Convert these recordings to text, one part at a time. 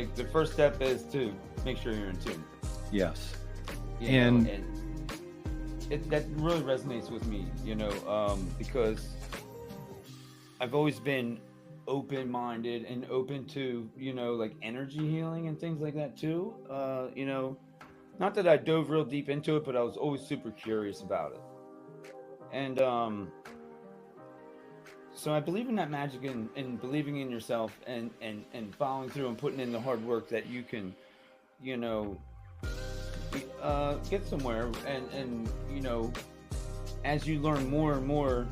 like the first step is to make sure you're in tune. Yes. You know, and that really resonates with me, because I've always been open-minded and open to, like energy healing and things like that too. Not that I dove real deep into it, but I was always super curious about it. And so I believe in that magic and believing in yourself and following through and putting in the hard work that you can, you know, get somewhere. And as you learn more and more,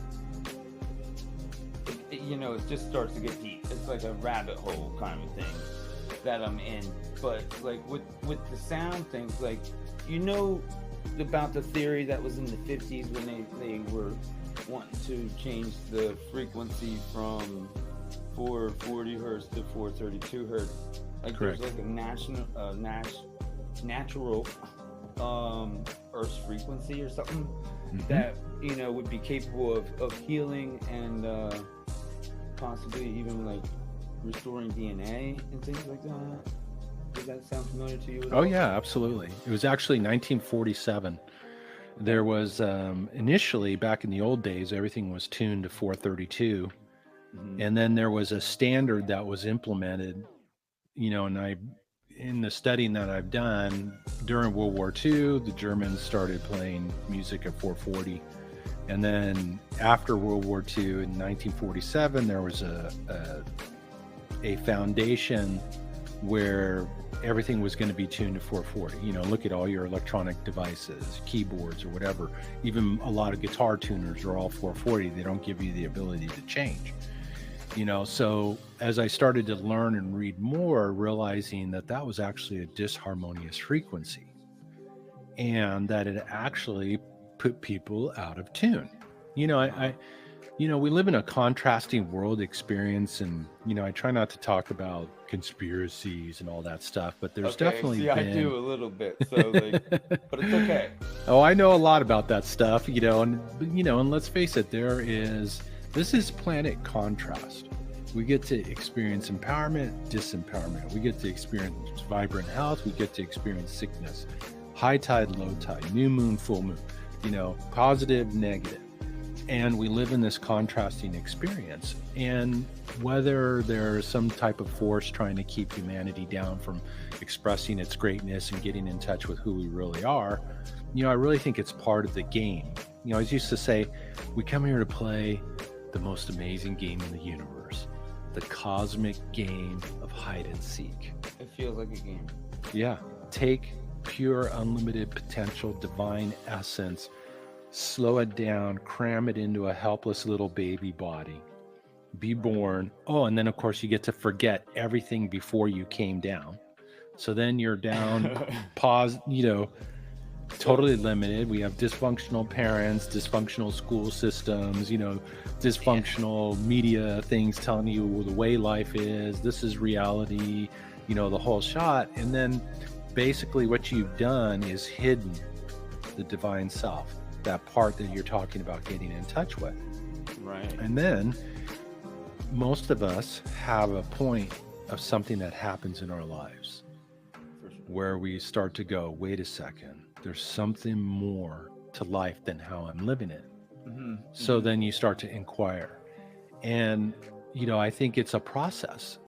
it just starts to get deep. It's like a rabbit hole kind of thing that I'm in. But like with the sound things, like about the theory that was in the 50s when they were wanting to change the frequency from 440 hertz to 432 hertz. Like Correct. there's like a natural Earth's frequency or something that would be capable of healing and possibly even like restoring DNA and things like that. Does that sound familiar to you at all? Oh yeah, absolutely. It was actually 1947. There was initially, back in the old days, everything was tuned to 432, and then there was a standard that was implemented. And in the studying that I've done during World War II, the Germans started playing music at 440, and then after World War II in 1947, there was a foundation where everything was going to be tuned to 440. Look at all your electronic devices, keyboards or whatever. Even a lot of guitar tuners are all 440. They don't give you the ability to change. So as I started to learn and read more, realizing that was actually a disharmonious frequency and that it actually put people out of tune. We live in a contrasting world experience, and I try not to talk about conspiracies and all that stuff, but there's definitely been... I do a little bit, so but it's okay. Oh, I know a lot about that stuff, and let's face it, this is planet contrast. We get to experience empowerment, disempowerment. We get to experience vibrant health. We get to experience sickness, high tide, low tide, new moon, full moon, positive, negative. And we live in this contrasting experience. And whether there's some type of force trying to keep humanity down from expressing its greatness and getting in touch with who we really are, I really think it's part of the game. I used to say, we come here to play the most amazing game in the universe, the cosmic game of hide and seek. It feels like a game. Yeah. Take pure, unlimited potential, divine essence, slow it down, cram it into a helpless little baby body, be born. Oh, and then of course you get to forget everything before you came down. So then you're down, pause, totally limited. We have dysfunctional parents, dysfunctional school systems, dysfunctional media things telling you the way life is, this is reality, the whole shot. And then basically what you've done is hidden the divine self, that part that you're talking about getting in touch with. Right. And then most of us have a point of something that happens in our lives where we start to go, wait a second, there's something more to life than how I'm living it. So then you start to inquire. And, I think it's a process.